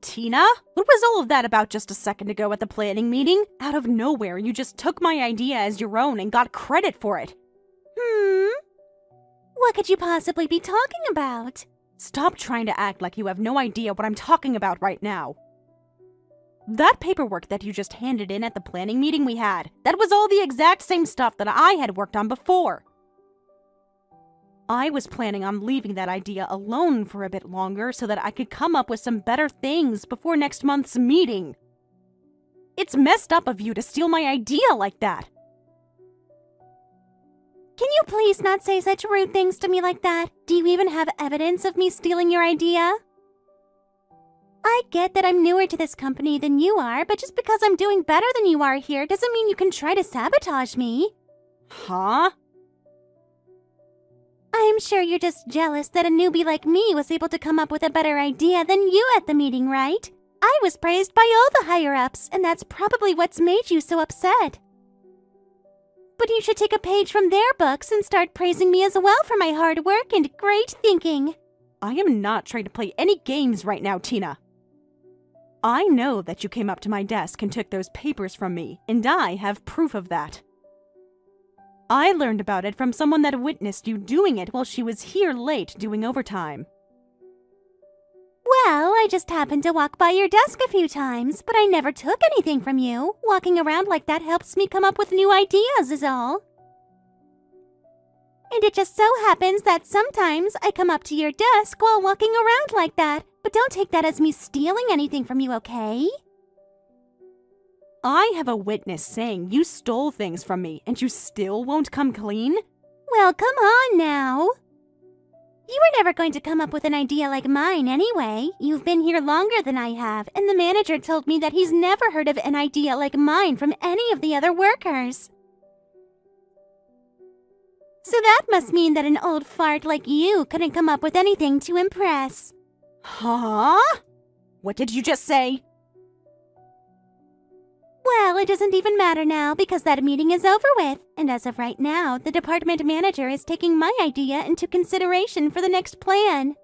Tina? What was all of that about just a second ago at the planning meeting? Out of nowhere, you just took my idea as your own and got credit for it. What could you possibly be talking about? Stop trying to act like you have no idea what I'm talking about right now. That paperwork that you just handed in at the planning meeting we had, that was all the exact same stuff that I had worked on before. I was planning on leaving that idea alone for a bit longer so that I could come up with some better things before next month's meeting. It's messed up of you to steal my idea like that. Can you please not say such rude things to me like that? Do you even have evidence of me stealing your idea? I get that I'm newer to this company than you are, but just because I'm doing better than you are here doesn't mean you can try to sabotage me. Huh? I'm sure you're just jealous that a newbie like me was able to come up with a better idea than you at the meeting, right? I was praised by all the higher-ups, and that's probably what's made you so upset. But you should take a page from their books and start praising me as well for my hard work and great thinking. I am not trying to play any games right now, Tina. I know that you came up to my desk and took those papers from me, and I have proof of that. I learned about it from someone that witnessed you doing it while she was here late doing overtime. Well, I just happened to walk by your desk a few times, but I never took anything from you. Walking around like that helps me come up with new ideas is all. And it just so happens that sometimes I come up to your desk while walking around like that, but don't take that as me stealing anything from you, okay? I have a witness saying you stole things from me and you still won't come clean? Well, come on now. You were never going to come up with an idea like mine anyway. You've been here longer than I have, and the manager told me that he's never heard of an idea like mine from any of the other workers. So that must mean that an old fart like you couldn't come up with anything to impress. Huh? What did you just say? Well, it doesn't even matter now because that meeting is over with. And as of right now, the department manager is taking my idea into consideration for the next plan.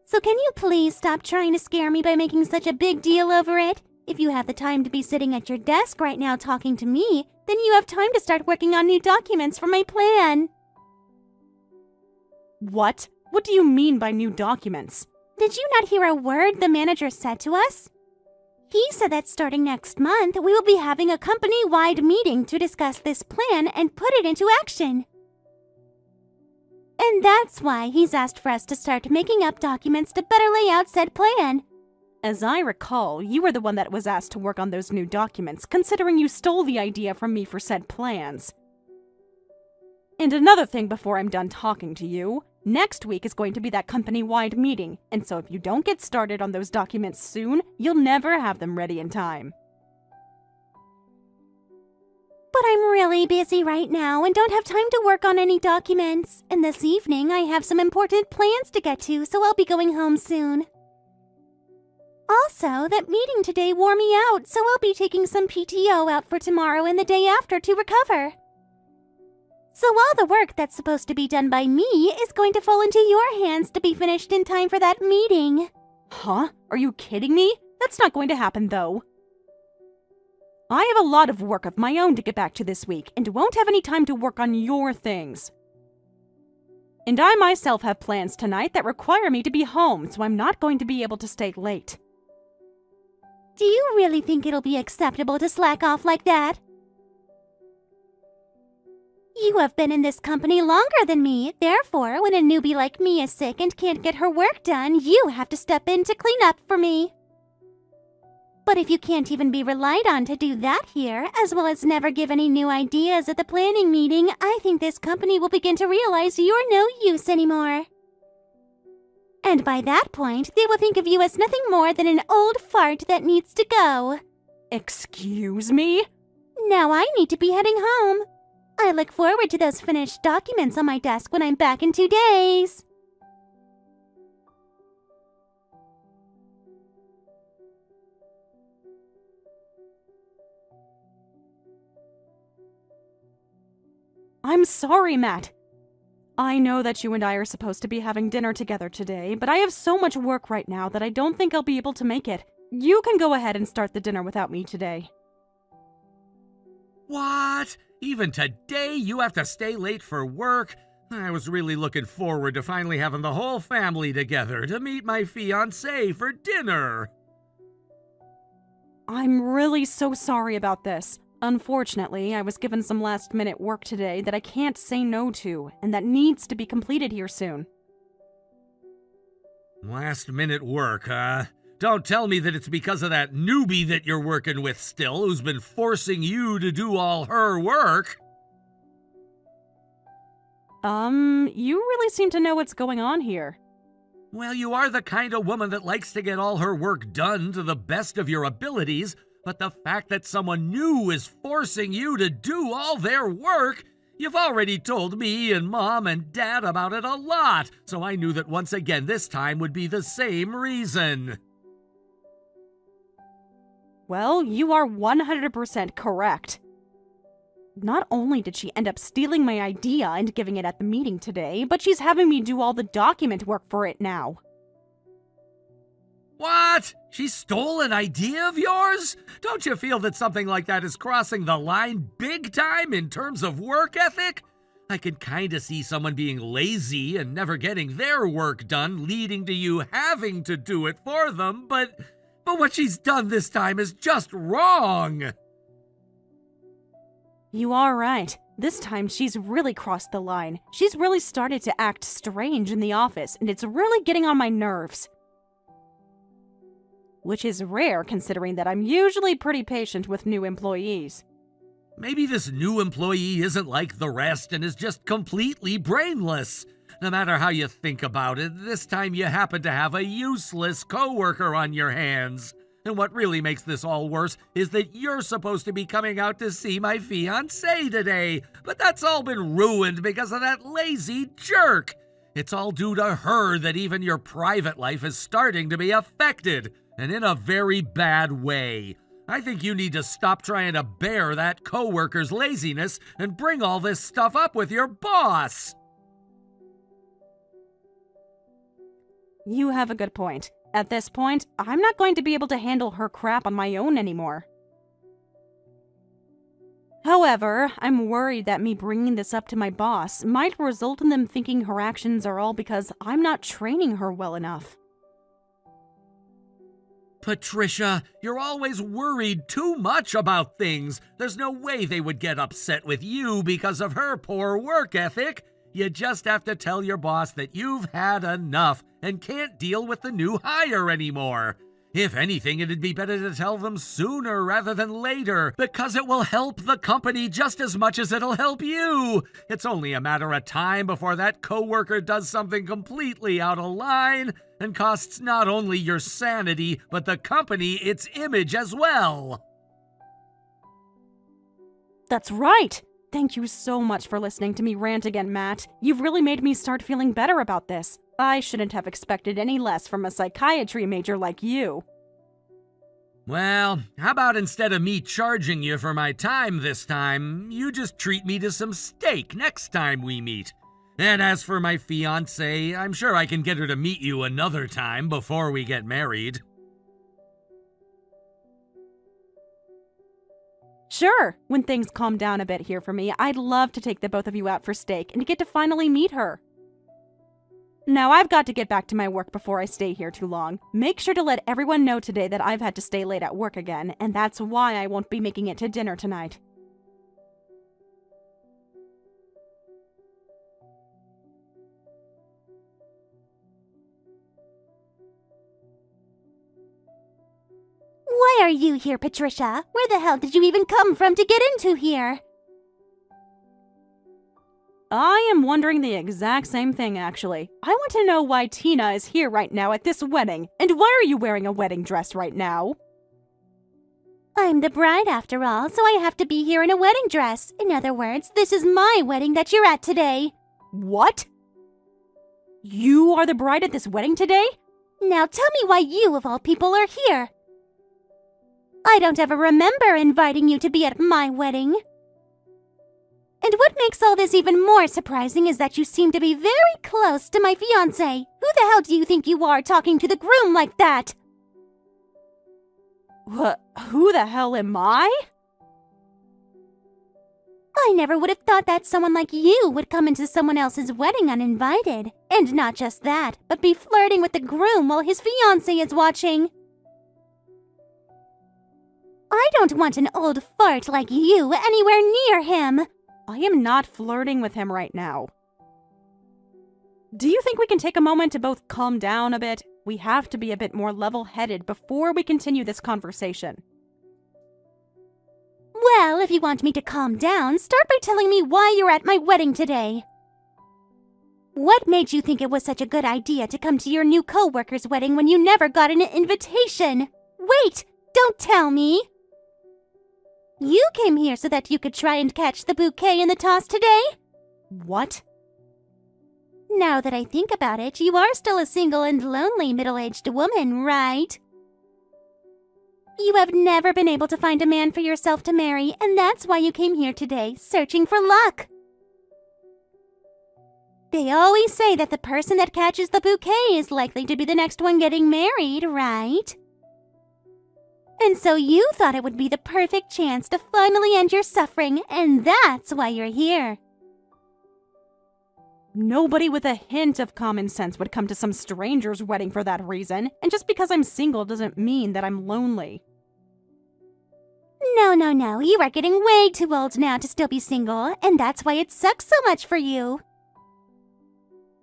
So can you please stop trying to scare me by making such a big deal over it? If you have the time to be sitting at your desk right now talking to me, then you have time to start working on new documents for my plan. What? What do you mean by new documents? Did you not hear a word the manager said to us? He said that starting next month, we will be having a company-wide meeting to discuss this plan and put it into action. And that's why he's asked for us to start making up documents to better lay out said plan. As I recall, you were the one that was asked to work on those new documents, considering you stole the idea from me for said plans. And another thing before I'm done talking to you, next week is going to be that company-wide meeting, and so if you don't get started on those documents soon, you'll never have them ready in time. But I'm really busy right now and don't have time to work on any documents. And this evening, I have some important plans to get to, so I'll be going home soon. Also, that meeting today wore me out, so I'll be taking some PTO out for tomorrow and the day after to recover. So all the work that's supposed to be done by me is going to fall into your hands to be finished in time for that meeting. Huh? Are you kidding me? That's not going to happen, though. I have a lot of work of my own to get back to this week, and won't have any time to work on your things. And I myself have plans tonight that require me to be home, so I'm not going to be able to stay late. Do you really think it'll be acceptable to slack off like that? You have been in this company longer than me. Therefore, when a newbie like me is sick and can't get her work done, you have to step in to clean up for me. But if you can't even be relied on to do that here, as well as never give any new ideas at the planning meeting, I think this company will begin to realize you're no use anymore. And by that point, they will think of you as nothing more than an old fart that needs to go. Excuse me? Now I need to be heading home. I look forward to those finished documents on my desk when I'm back in 2 days. I'm sorry, Matt. I know that you and I are supposed to be having dinner together today, but I have so much work right now that I don't think I'll be able to make it. You can go ahead and start the dinner without me today. What? Even today you have to stay late for work? I was really looking forward to finally having the whole family together to meet my fiancé for dinner. I'm really so sorry about this. Unfortunately, I was given some last-minute work today that I can't say no to, and that needs to be completed here soon. Last-minute work, huh? Don't tell me that it's because of that newbie that you're working with still, who's been forcing you to do all her work. You really seem to know what's going on here. Well, you are the kind of woman that likes to get all her work done to the best of your abilities, but the fact that someone new is forcing you to do all their work, you've already told me and Mom and Dad about it a lot, so I knew that once again this time would be the same reason. Well, you are 100% correct. Not only did she end up stealing my idea and giving it at the meeting today, but she's having me do all the document work for it now. What? She stole an idea of yours? Don't you feel that something like that is crossing the line big time in terms of work ethic? I can kinda see someone being lazy and never getting their work done, leading to you having to do it for them, but what she's done this time is just wrong. You are right. This time she's really crossed the line. She's really started to act strange in the office, and it's really getting on my nerves. Which is rare considering that I'm usually pretty patient with new employees. Maybe this new employee isn't like the rest and is just completely brainless. No matter how you think about it, this time you happen to have a useless coworker on your hands. And what really makes this all worse is that you're supposed to be coming out to see my fiancé today, but that's all been ruined because of that lazy jerk. It's all due to her that even your private life is starting to be affected, and in a very bad way. I think you need to stop trying to bear that coworker's laziness and bring all this stuff up with your boss. You have a good point. At this point, I'm not going to be able to handle her crap on my own anymore. However, I'm worried that me bringing this up to my boss might result in them thinking her actions are all because I'm not training her well enough. Patricia, you're always worried too much about things. There's no way they would get upset with you because of her poor work ethic. You just have to tell your boss that you've had enough and can't deal with the new hire anymore. If anything, it'd be better to tell them sooner rather than later, because it will help the company just as much as it'll help you. It's only a matter of time before that coworker does something completely out of line and costs not only your sanity, but the company its image as well. That's right! Thank you so much for listening to me rant again, Matt. You've really made me start feeling better about this. I shouldn't have expected any less from a psychiatry major like you. Well, how about instead of me charging you for my time this time, you just treat me to some steak next time we meet? And as for my fiancée, I'm sure I can get her to meet you another time before we get married. Sure, when things calm down a bit here for me, I'd love to take the both of you out for steak and get to finally meet her. Now I've got to get back to my work before I stay here too long. Make sure to let everyone know today that I've had to stay late at work again, and that's why I won't be making it to dinner tonight. Why are you here, Patricia? Where the hell did you even come from to get into here? I am wondering the exact same thing, actually. I want to know why Tina is here right now at this wedding, and why are you wearing a wedding dress right now? I'm the bride after all, so I have to be here in a wedding dress. In other words, this is my wedding that you're at today. What? You are the bride at this wedding today? Now tell me why you, of all people, are here. I don't ever remember inviting you to be at my wedding. And what makes all this even more surprising is that you seem to be very close to my fiancé. Who the hell do you think you are talking to the groom like that? Who the hell am I? I never would have thought that someone like you would come into someone else's wedding uninvited. And not just that, but be flirting with the groom while his fiancé is watching. I don't want an old fart like you anywhere near him. I am not flirting with him right now. Do you think we can take a moment to both calm down a bit? We have to be a bit more level-headed before we continue this conversation. Well, if you want me to calm down, start by telling me why you're at my wedding today. What made you think it was such a good idea to come to your new co-worker's wedding when you never got an invitation? Wait, don't tell me. You came here so that you could try and catch the bouquet in the toss today? What? Now that I think about it, you are still a single and lonely middle-aged woman, right? You have never been able to find a man for yourself to marry, and that's why you came here today, searching for luck. They always say that the person that catches the bouquet is likely to be the next one getting married, right? And so you thought it would be the perfect chance to finally end your suffering, and that's why you're here. Nobody with a hint of common sense would come to some stranger's wedding for that reason, and just because I'm single doesn't mean that I'm lonely. No, you are getting way too old now to still be single, and that's why it sucks so much for you.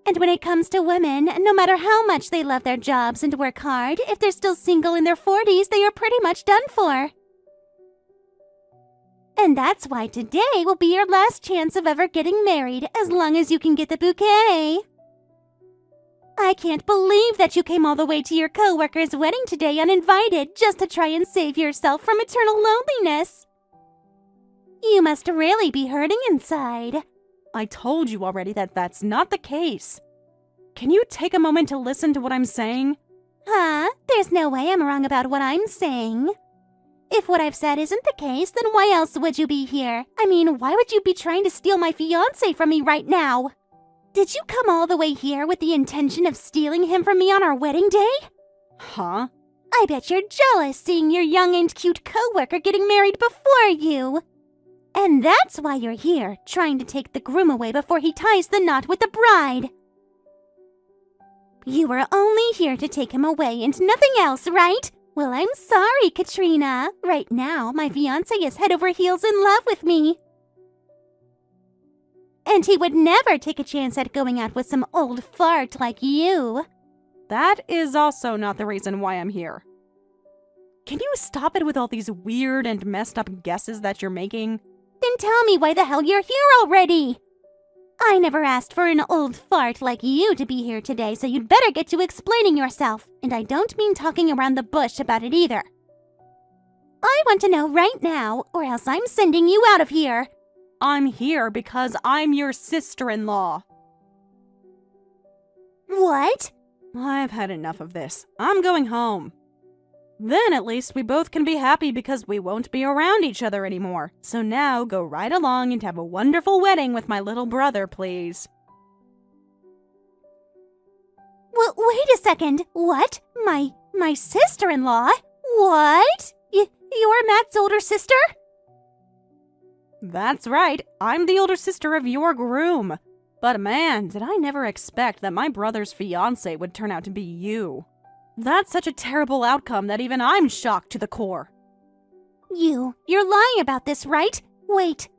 And when it comes to women, no matter how much they love their jobs and work hard, if they're still single in their 40s, they are pretty much done for. And that's why today will be your last chance of ever getting married, as long as you can get the bouquet. I can't believe that you came all the way to your co-worker's wedding today uninvited just to try and save yourself from eternal loneliness. You must really be hurting inside. I told you already that that's not the case. Can you take a moment to listen to what I'm saying? Huh? There's no way I'm wrong about what I'm saying. If what I've said isn't the case, then why else would you be here? I mean, why would you be trying to steal my fiancé from me right now? Did you come all the way here with the intention of stealing him from me on our wedding day? Huh? I bet you're jealous seeing your young and cute co-worker getting married before you. And that's why you're here, trying to take the groom away before he ties the knot with the bride. You were only here to take him away and nothing else, right? Well, I'm sorry, Katrina. Right now, my fiancé is head over heels in love with me. And he would never take a chance at going out with some old fart like you. That is also not the reason why I'm here. Can you stop it with all these weird and messed up guesses that you're making? Then tell me why the hell you're here already. I never asked for an old fart like you to be here today, so you'd better get to explaining yourself. And I don't mean talking around the bush about it either. I want to know right now, or else I'm sending you out of here. I'm here because I'm your sister-in-law. What? I've had enough of this. I'm going home. Then at least we both can be happy because we won't be around each other anymore. So now go right along and have a wonderful wedding with my little brother, please. Well, wait a second. What? My sister-in-law? What? You're Matt's older sister? That's right. I'm the older sister of your groom. But man, did I never expect that my brother's fiancé would turn out to be you. That's such a terrible outcome that even I'm shocked to the core. You're lying about this, right? Wait.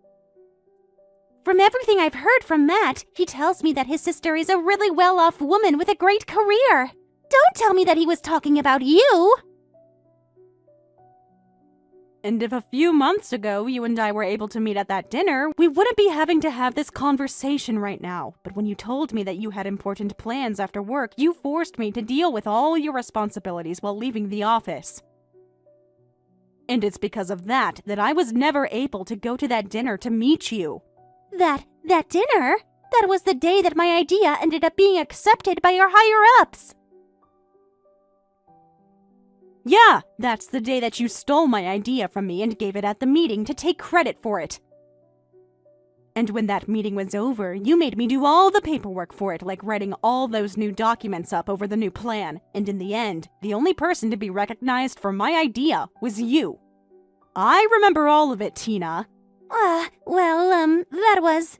From everything I've heard from Matt, he tells me that his sister is a really well-off woman with a great career. Don't tell me that he was talking about you. And if a few months ago you and I were able to meet at that dinner, we wouldn't be having to have this conversation right now. But when you told me that you had important plans after work, you forced me to deal with all your responsibilities while leaving the office. And it's because of that I was never able to go to that dinner to meet you. That dinner? That was the day that my idea ended up being accepted by our higher-ups. Yeah, that's the day that you stole my idea from me and gave it at the meeting to take credit for it. And when that meeting was over, you made me do all the paperwork for it, like writing all those new documents up over the new plan. And in the end, the only person to be recognized for my idea was you. I remember all of it, Tina. That was...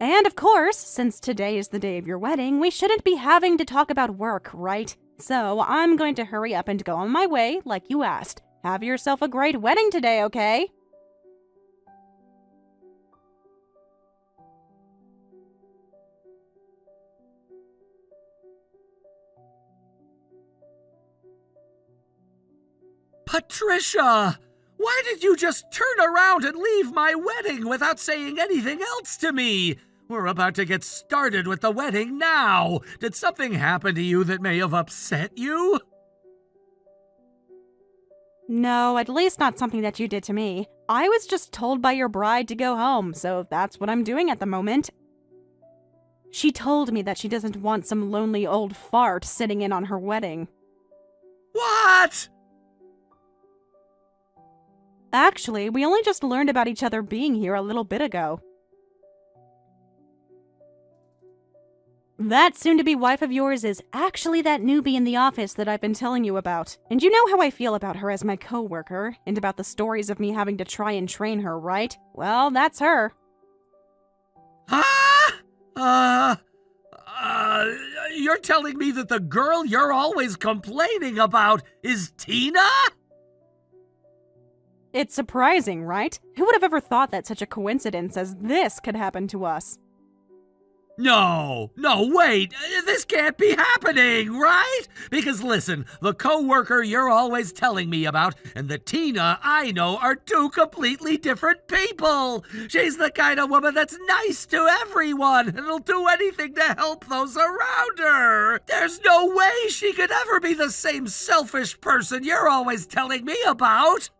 And of course, since today is the day of your wedding, we shouldn't be having to talk about work, right? So I'm going to hurry up and go on my way, like you asked. Have yourself a great wedding today, okay? Patricia! Why did you just turn around and leave my wedding without saying anything else to me? We're about to get started with the wedding now. Did something happen to you that may have upset you? No, at least not something that you did to me. I was just told by your bride to go home, so that's what I'm doing at the moment. She told me that she doesn't want some lonely old fart sitting in on her wedding. What? Actually, we only just learned about each other being here a little bit ago. That soon-to-be wife of yours is actually that newbie in the office that I've been telling you about. And you know how I feel about her as my co-worker, and about the stories of me having to try and train her, right? Well, that's her. You're telling me that the girl you're always complaining about is Tina? It's surprising, right? Who would have ever thought that such a coincidence as this could happen to us? No, wait, this can't be happening, right? Because listen, the coworker you're always telling me about and the Tina I know are two completely different people. She's the kind of woman that's nice to everyone and will do anything to help those around her. There's no way she could ever be the same selfish person you're always telling me about.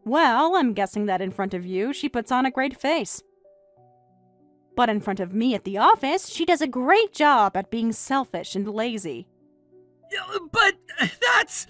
Well, I'm guessing that in front of you, she puts on a great face. But in front of me at the office, she does a great job at being selfish and lazy. But that's...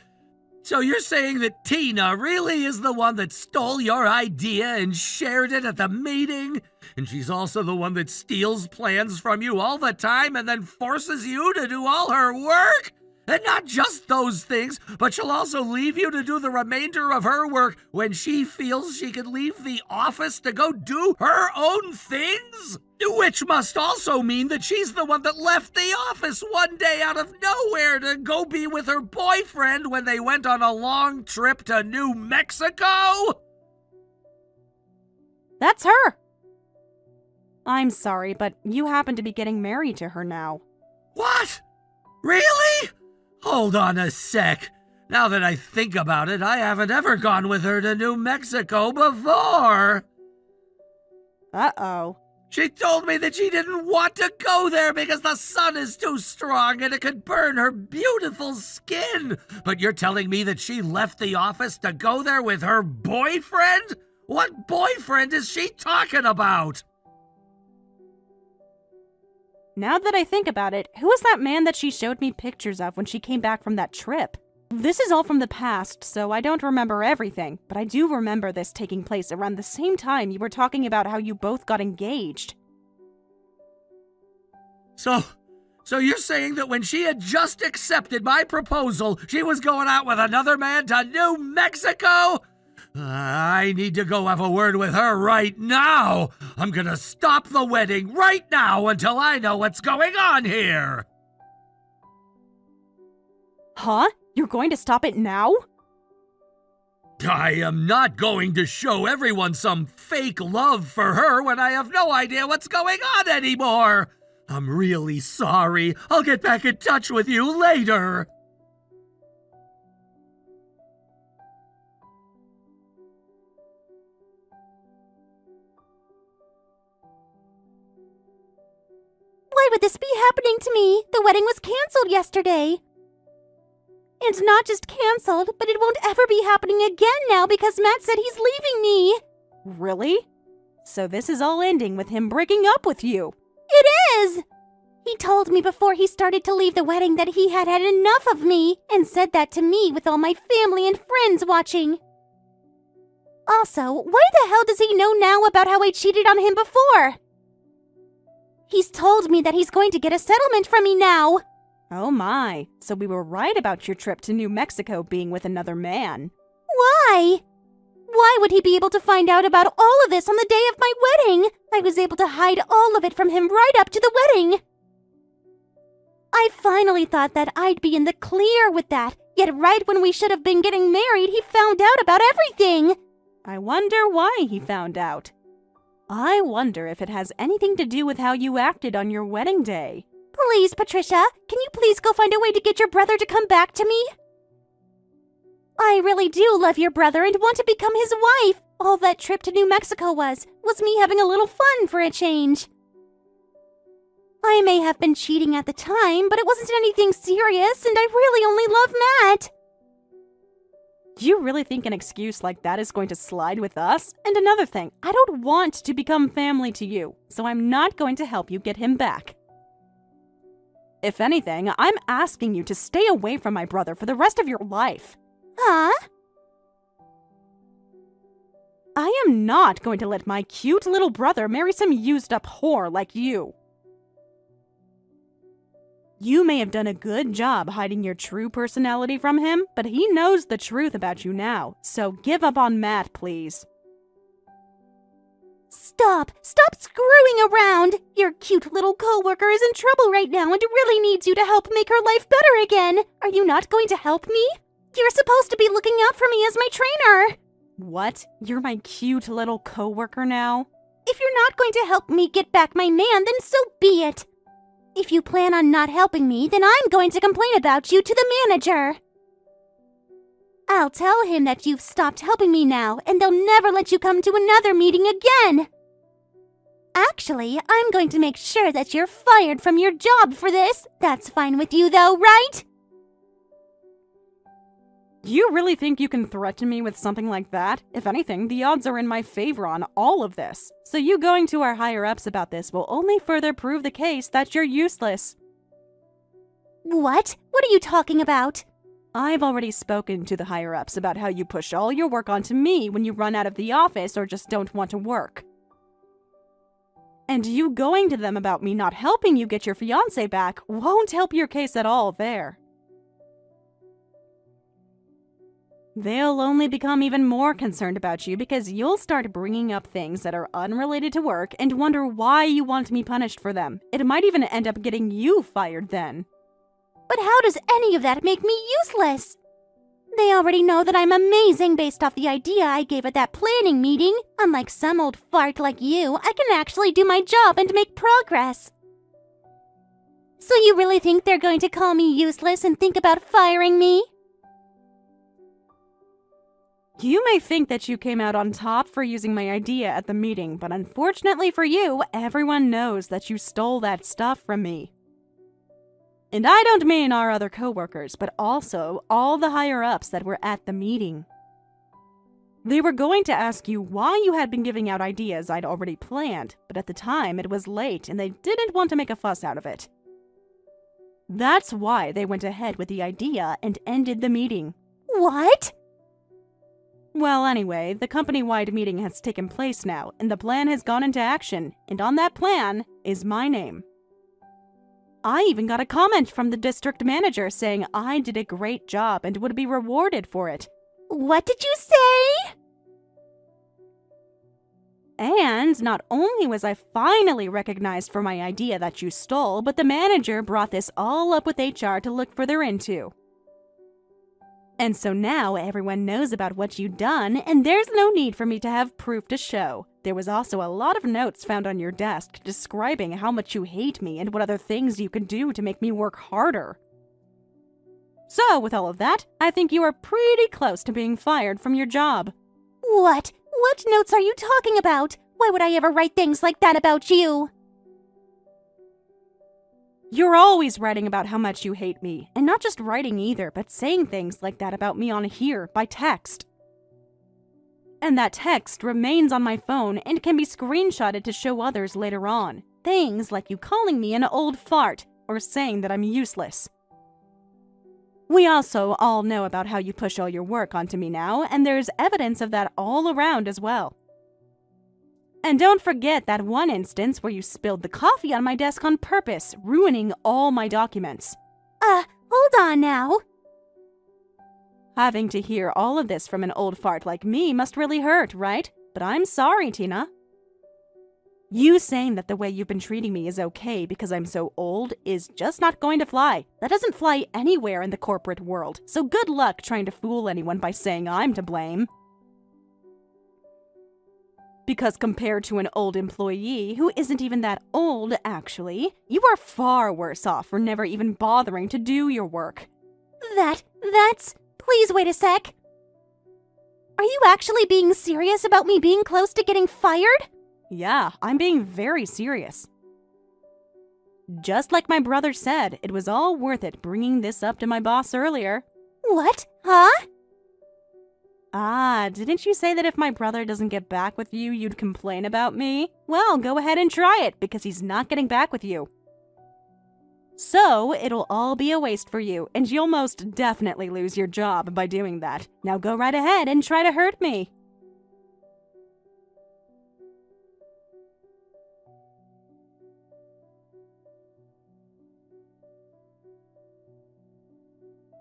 So you're saying that Tina really is the one that stole your idea and shared it at the meeting? And she's also the one that steals plans from you all the time and then forces you to do all her work? And not just those things, but she'll also leave you to do the remainder of her work when she feels she can leave the office to go do her own things? Which must also mean that she's the one that left the office one day out of nowhere to go be with her boyfriend when they went on a long trip to New Mexico? That's her! I'm sorry, but you happen to be getting married to her now. What? Really? Hold on a sec. Now that I think about it, I haven't ever gone with her to New Mexico before. Uh-oh. She told me that she didn't want to go there because the sun is too strong and it could burn her beautiful skin. But you're telling me that she left the office to go there with her boyfriend? What boyfriend is she talking about? Now that I think about it, who was that man that she showed me pictures of when she came back from that trip? This is all from the past, so I don't remember everything, but I do remember this taking place around the same time you were talking about how you both got engaged. So you're saying that when she had just accepted my proposal, she was going out with another man to New Mexico? I need to go have a word with her right now. I'm gonna stop the wedding right now until I know what's going on here. Huh? You're going to stop it now? I am not going to show everyone some fake love for her when I have no idea what's going on anymore. I'm really sorry. I'll get back in touch with you later. Why would this be happening to me? The wedding was canceled yesterday. And not just canceled, but it won't ever be happening again now because Matt said he's leaving me. Really? So this is all ending with him breaking up with you? It is! He told me before he started to leave the wedding that he had had enough of me and said that to me with all my family and friends watching. Also, why the hell does he know now about how I cheated on him before? He's told me that he's going to get a settlement from me now. Oh my, so we were right about your trip to New Mexico being with another man. Why? Why would he be able to find out about all of this on the day of my wedding? I was able to hide all of it from him right up to the wedding. I finally thought that I'd be in the clear with that, yet right when we should have been getting married, he found out about everything. I wonder why he found out. I wonder if it has anything to do with how you acted on your wedding day. Please, Patricia, can you please go find a way to get your brother to come back to me? I really do love your brother and want to become his wife. All that trip to New Mexico was me having a little fun for a change. I may have been cheating at the time, but it wasn't anything serious, and I really only love Matt. You really think an excuse like that is going to slide with us? And another thing, I don't want to become family to you, so I'm not going to help you get him back. If anything, I'm asking you to stay away from my brother for the rest of your life. Huh? I am not going to let my cute little brother marry some used-up whore like you. You may have done a good job hiding your true personality from him, but he knows the truth about you now, so give up on Matt, please. Stop screwing around! Your cute little coworker is in trouble right now and really needs you to help make her life better again. Are you not going to help me? You're supposed to be looking out for me as my trainer. What? You're my cute little coworker now? If you're not going to help me get back my man, then so be it. If you plan on not helping me, then I'm going to complain about you to the manager. I'll tell him that you've stopped helping me now, and they'll never let you come to another meeting again. Actually, I'm going to make sure that you're fired from your job for this. That's fine with you though, right? You really think you can threaten me with something like that? If anything, the odds are in my favor on all of this. So you going to our higher-ups about this will only further prove the case that you're useless. What? What are you talking about? I've already spoken to the higher-ups about how you push all your work onto me when you run out of the office or just don't want to work. And you going to them about me not helping you get your fiancé back won't help your case at all there. They'll only become even more concerned about you because you'll start bringing up things that are unrelated to work and wonder why you want me punished for them. It might even end up getting you fired then. But how does any of that make me useless? They already know that I'm amazing based off the idea I gave at that planning meeting. Unlike some old fart like you, I can actually do my job and make progress. So you really think they're going to call me useless and think about firing me? You may think that you came out on top for using my idea at the meeting, but unfortunately for you, everyone knows that you stole that stuff from me. And I don't mean our other coworkers, but also all the higher-ups that were at the meeting. They were going to ask you why you had been giving out ideas I'd already planned, but at the time it was late and they didn't want to make a fuss out of it. That's why they went ahead with the idea and ended the meeting. What? Well, anyway, the company-wide meeting has taken place now, and the plan has gone into action, and on that plan is my name. I even got a comment from the district manager saying I did a great job and would be rewarded for it. What did you say? And not only was I finally recognized for my idea that you stole, but the manager brought this all up with HR to look further into. And so now everyone knows about what you've done, and there's no need for me to have proof to show. There was also a lot of notes found on your desk describing how much you hate me and what other things you could do to make me work harder. So, with all of that, I think you are pretty close to being fired from your job. What? What notes are you talking about? Why would I ever write things like that about you? You're always writing about how much you hate me, and not just writing either, but saying things like that about me on here, by text. And that text remains on my phone and can be screenshotted to show others later on. Things like you calling me an old fart, or saying that I'm useless. We also all know about how you push all your work onto me now, and there's evidence of that all around as well. And don't forget that one instance where you spilled the coffee on my desk on purpose, ruining all my documents. Hold on now. Having to hear all of this from an old fart like me must really hurt, right? But I'm sorry, Tina. You saying that the way you've been treating me is okay because I'm so old is just not going to fly. That doesn't fly anywhere in the corporate world, so good luck trying to fool anyone by saying I'm to blame. Because compared to an old employee who isn't even that old, actually, you are far worse off for never even bothering to do your work. That's... Please wait a sec. Are you actually being serious about me being close to getting fired? Yeah, I'm being very serious. Just like my brother said, it was all worth it bringing this up to my boss earlier. What? Huh? Didn't you say that if my brother doesn't get back with you, you'd complain about me? Well, go ahead and try it, because he's not getting back with you. So, it'll all be a waste for you, and you'll most definitely lose your job by doing that. Now go right ahead and try to hurt me.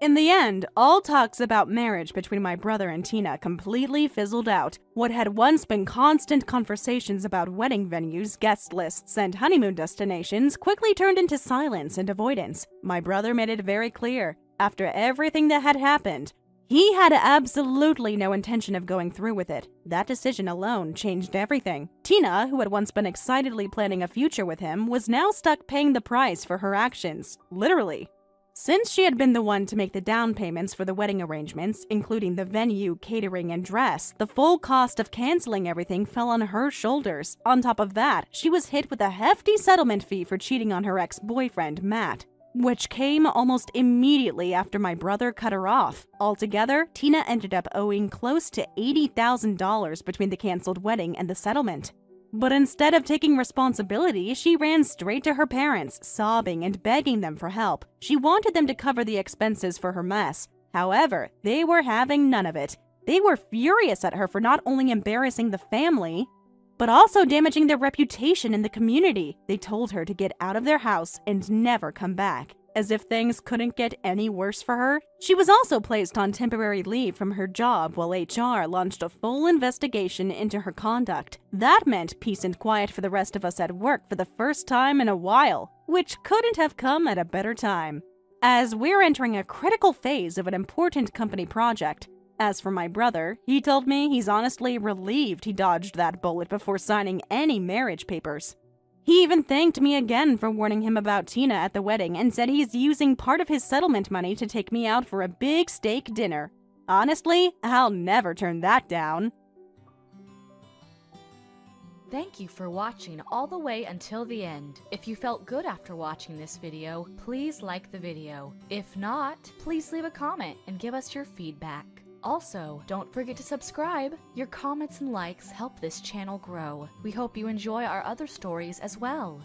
In the end, all talks about marriage between my brother and Tina completely fizzled out. What had once been constant conversations about wedding venues, guest lists, and honeymoon destinations quickly turned into silence and avoidance. My brother made it very clear, after everything that had happened, he had absolutely no intention of going through with it. That decision alone changed everything. Tina, who had once been excitedly planning a future with him, was now stuck paying the price for her actions. Literally. Since she had been the one to make the down payments for the wedding arrangements, including the venue, catering, and dress, the full cost of canceling everything fell on her shoulders. On top of that, she was hit with a hefty settlement fee for cheating on her ex-boyfriend, Matt, which came almost immediately after my brother cut her off. Altogether, Tina ended up owing close to $80,000 between the canceled wedding and the settlement. But instead of taking responsibility, she ran straight to her parents, sobbing and begging them for help. She wanted them to cover the expenses for her mess. However, they were having none of it. They were furious at her for not only embarrassing the family, but also damaging their reputation in the community. They told her to get out of their house and never come back. As if things couldn't get any worse for her, she was also placed on temporary leave from her job while HR launched a full investigation into her conduct. That meant peace and quiet for the rest of us at work for the first time in a while, which couldn't have come at a better time, as we're entering a critical phase of an important company project. As for my brother, he told me he's honestly relieved he dodged that bullet before signing any marriage papers. He even thanked me again for warning him about Tina at the wedding and said he's using part of his settlement money to take me out for a big steak dinner. Honestly, I'll never turn that down. Thank you for watching all the way until the end. If you felt good after watching this video, please like the video. If not, please leave a comment and give us your feedback. Also, don't forget to subscribe. Your comments and likes help this channel grow. We hope you enjoy our other stories as well.